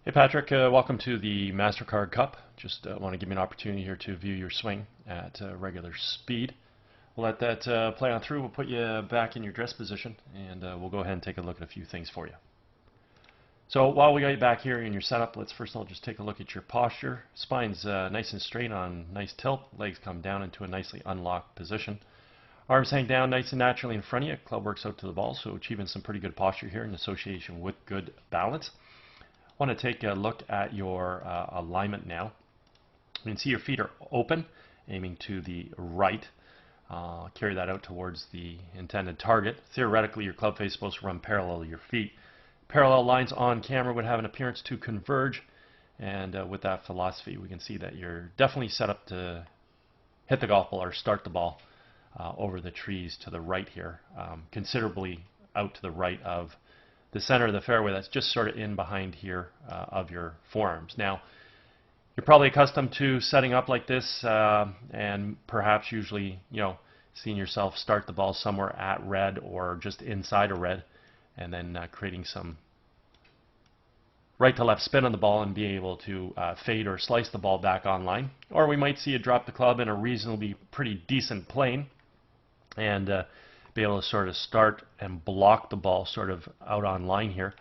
Hey Patrick, welcome to the MasterCard Cup. Just want to give you an opportunity here to view your swing at regular speed. We'll let that play on through. We'll put you back in your dress position and we'll go ahead and take a look at a few things for you. So while we got you back here in your setup, let's first of all just take a look at your posture. Spine's nice and straight on nice tilt. Legs come down into a nicely unlocked position. Arms hang down nice and naturally in front of you. Club works out to the ball, so achieving some pretty good posture here in association with good balance. I want to take a look at your alignment now. You can see your feet are open, aiming to the right. Carry that out towards the intended target. Theoretically, your club face is supposed to run parallel to your feet. Parallel lines on camera would have an appearance to converge, and with that philosophy, we can see that you're definitely set up to hit the golf ball or start the ball over the trees to the right here, considerably out to the right of the center of the fairway. That's just sort of in behind here of your forearms. Now, you're probably accustomed to setting up like this and perhaps usually, seeing yourself start the ball somewhere at red or just inside of red and then creating some right to left spin on the ball and being able to fade or slice the ball back online. Or we might see you drop the club in a reasonably pretty decent plane and be able to sort of start and block the ball sort of out on line here,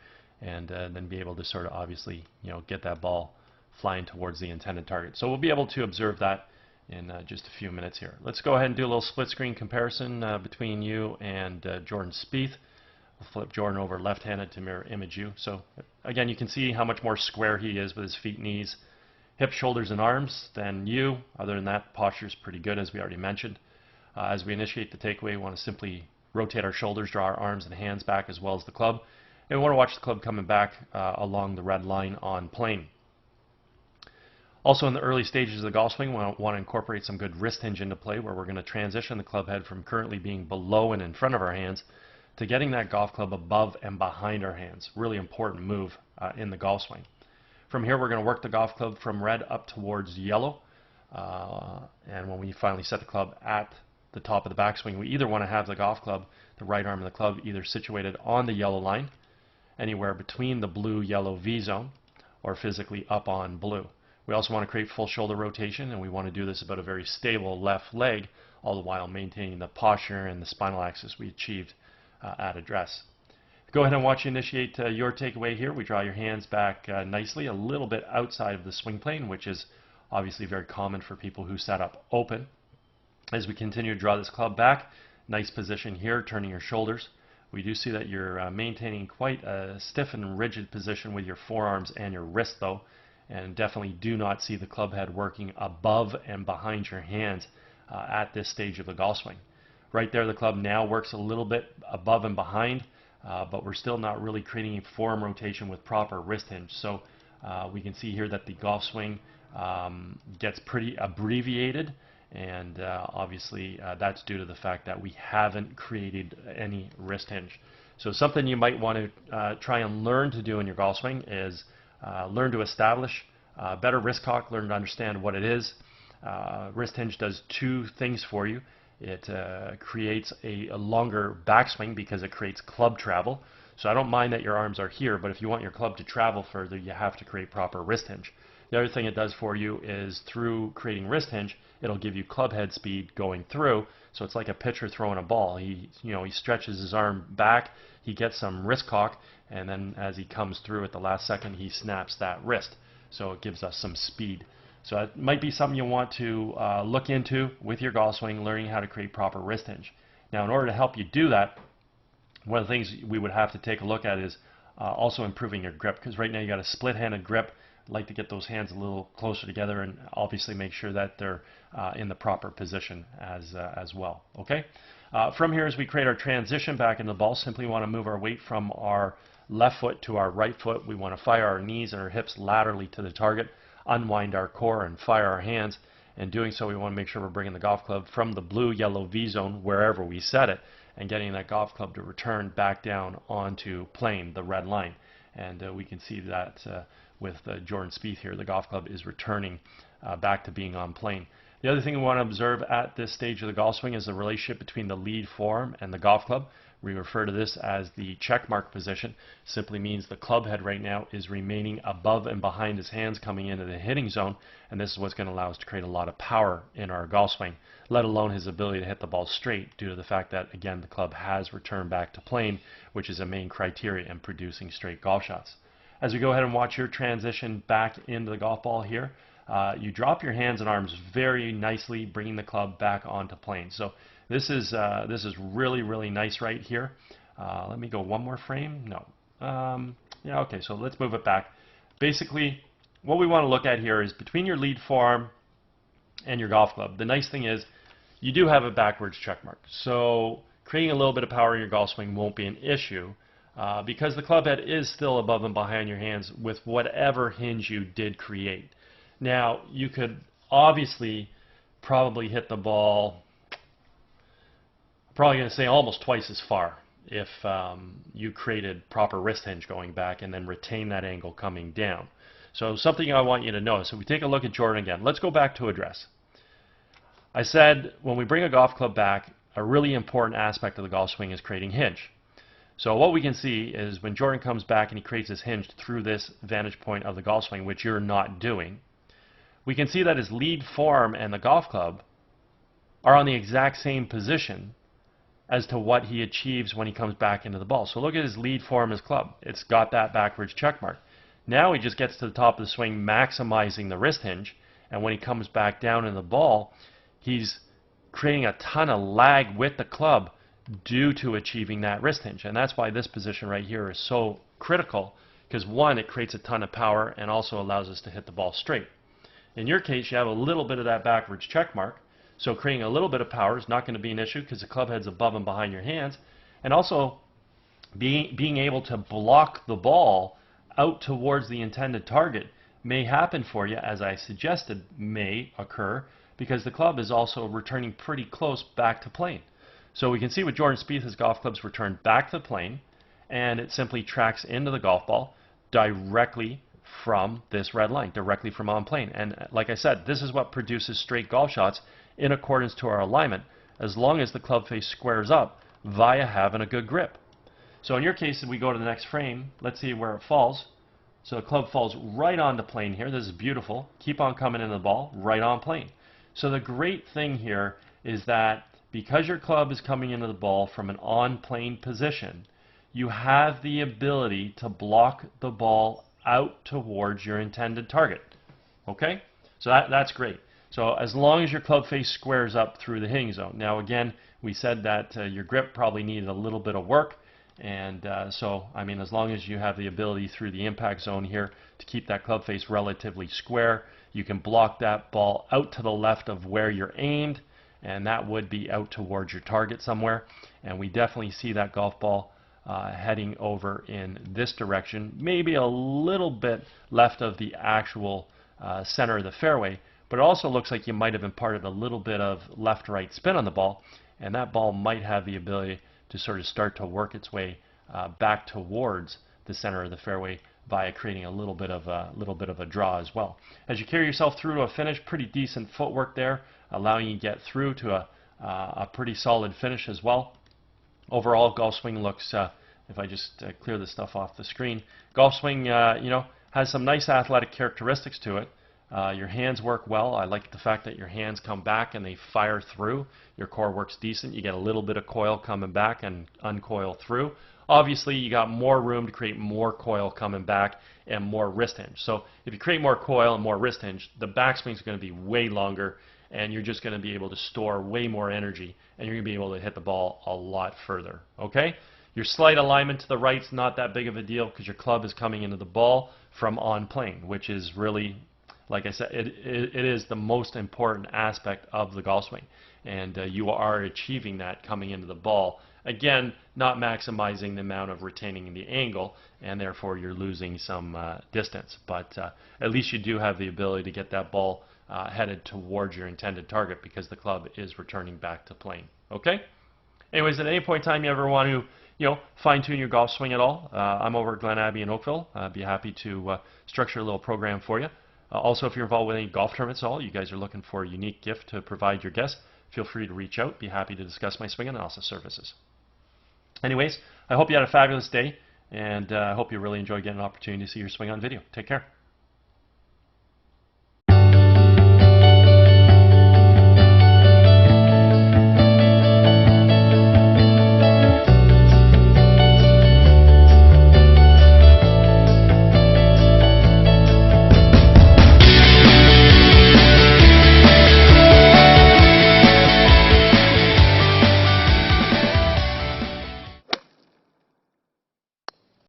and then be able to sort of obviously get that ball flying towards the intended target. So we'll be able to observe that in just a few minutes here. Let's go ahead and do a little split screen comparison between you and Jordan Spieth. We'll flip Jordan over left-handed to mirror image you. So again, you can see how much more square he is with his feet, knees, hips, shoulders, and arms than you. Other than that, posture is pretty good, as we already mentioned. As we initiate the takeaway, we want to simply rotate our shoulders, draw our arms and hands back as well as the club. And we want to watch the club coming back along the red line on plane. Also in the early stages of the golf swing, we want to incorporate some good wrist hinge into play, where we're going to transition the club head from currently being below and in front of our hands to getting that golf club above and behind our hands. Really important move in the golf swing. From here, we're going to work the golf club from red up towards yellow. And when we finally set the club at the top of the backswing, we either want to have the golf club, the right arm of the club, either situated on the yellow line, anywhere between the blue-yellow V zone, or physically up on blue. We also want to create full shoulder rotation, and we want to do this about a very stable left leg, all the while maintaining the posture and the spinal axis we achieved at address. Go ahead and watch you initiate your takeaway here. We draw your hands back nicely, a little bit outside of the swing plane, which is obviously very common for people who set up open. As we continue to draw this club back, nice position here, turning your shoulders. We do see that you're maintaining quite a stiff and rigid position with your forearms and your wrist though, and definitely do not see the club head working above and behind your hands at this stage of the golf swing. Right there, the club now works a little bit above and behind, but we're still not really creating a forearm rotation with proper wrist hinge. So we can see here that the golf swing gets pretty abbreviated, and obviously that's due to the fact that we haven't created any wrist hinge. So something you might want to try and learn to do in your golf swing is learn to establish better wrist cock, learn to understand what it is. Wrist hinge does two things for you. It creates a longer backswing because it creates club travel. So I don't mind that your arms are here, but if you want your club to travel further, you have to create proper wrist hinge. The other thing it does for you is through creating wrist hinge, it'll give you club head speed going through. So it's like a pitcher throwing a ball. He stretches his arm back, he gets some wrist cock, and then as he comes through at the last second, he snaps that wrist. So it gives us some speed. So it might be something you want to look into with your golf swing, learning how to create proper wrist hinge. Now, in order to help you do that, one of the things we would have to take a look at is also improving your grip, because right now you got a split-handed grip. I'd like to get those hands a little closer together and obviously make sure that they're in the proper position as well. Okay. From here, as we create our transition back into the ball, simply want to move our weight from our left foot to our right foot. We want to fire our knees and our hips laterally to the target, unwind our core, and fire our hands. In doing so, we want to make sure we're bringing the golf club from the blue-yellow V zone, wherever we set it, and getting that golf club to return back down onto plane, the red line. And we can see that with Jordan Spieth here, the golf club is returning back to being on plane. The other thing we want to observe at this stage of the golf swing is the relationship between the lead forearm and the golf club. We refer to this as the check mark position. Simply means the club head right now is remaining above and behind his hands coming into the hitting zone, and this is what's going to allow us to create a lot of power in our golf swing, let alone his ability to hit the ball straight due to the fact that, again, the club has returned back to plane, which is a main criteria in producing straight golf shots. As we go ahead and watch your transition back into the golf ball here, you drop your hands and arms very nicely, bringing the club back onto plane. So this is really, really nice right here. Let me go one more frame. No. Yeah, okay, so let's move it back. Basically, what we want to look at here is between your lead forearm and your golf club. The nice thing is you do have a backwards check mark. So creating a little bit of power in your golf swing won't be an issue because the club head is still above and behind your hands with whatever hinge you did create. Now, you could obviously probably hit the ball, probably going to say almost twice as far if you created proper wrist hinge going back and then retain that angle coming down. So something I want you to know. So we take a look at Jordan again. Let's go back to address. I said when we bring a golf club back, a really important aspect of the golf swing is creating hinge. So what we can see is when Jordan comes back and he creates his hinge through this vantage point of the golf swing, which you're not doing, we can see that his lead forearm and the golf club are on the exact same position as to what he achieves when he comes back into the ball. So look at his lead forearm, his club. It's got that backwards check mark. Now he just gets to the top of the swing, maximizing the wrist hinge, and when he comes back down in the ball, he's creating a ton of lag with the club due to achieving that wrist hinge. And that's why this position right here is so critical, because one, it creates a ton of power and also allows us to hit the ball straight. In your case, you have a little bit of that backwards check mark, so creating a little bit of power is not going to be an issue because the club head's above and behind your hands, and also being able to block the ball out towards the intended target may happen for you, as I suggested may occur, because the club is also returning pretty close back to plane. So we can see with Jordan Spieth, his golf club's returned back to the plane, and it simply tracks into the golf ball directly from this red line, directly from on plane. And like I said, this is what produces straight golf shots in accordance to our alignment, as long as the club face squares up via having a good grip. So in your case, if we go to the next frame, let's see where it falls. So the club falls right onto plane here. This is beautiful. Keep on coming into the ball, right on plane. So the great thing here is that because your club is coming into the ball from an on-plane position, you have the ability to block the ball out towards your intended target. Okay? So that's great. So as long as your club face squares up through the hitting zone. Now again, we said that your grip probably needed a little bit of work, and so I mean, as long as you have the ability through the impact zone here to keep that club face relatively square, you can block that ball out to the left of where you're aimed, and that would be out towards your target somewhere. And we definitely see that golf ball heading over in this direction, maybe a little bit left of the actual center of the fairway, but it also looks like you might have imparted a little bit of left-right spin on the ball, and that ball might have the ability to sort of start to work its way back towards the center of the fairway via creating a little bit of a draw as well. As you carry yourself through to a finish, pretty decent footwork there, allowing you to get through to a pretty solid finish as well. Overall, golf swing looks, if I just clear this stuff off the screen, golf swing has some nice athletic characteristics to it. Your hands work well. I like the fact that your hands come back and they fire through. Your core works decent. You get a little bit of coil coming back and uncoil through. Obviously, you got more room to create more coil coming back and more wrist hinge. So if you create more coil and more wrist hinge, the backswing is going to be way longer, and you're just going to be able to store way more energy, and you're going to be able to hit the ball a lot further. Okay? Your slight alignment to the right is not that big of a deal because your club is coming into the ball from on plane, which is really, like I said, it is the most important aspect of the golf swing, and you are achieving that coming into the ball. Again, not maximizing the amount of retaining the angle, and therefore you're losing some distance, but at least you do have the ability to get that ball headed towards your intended target because the club is returning back to plane. Okay? Anyways, at any point in time you ever want to fine-tune your golf swing at all, I'm over at Glen Abbey in Oakville. I'd be happy to structure a little program for you. Also, if you're involved with any golf tournaments at all, you guys are looking for a unique gift to provide your guests, feel free to reach out. Be happy to discuss my swing analysis services. Anyways, I hope you had a fabulous day, and I hope you really enjoyed getting an opportunity to see your swing on video. Take care.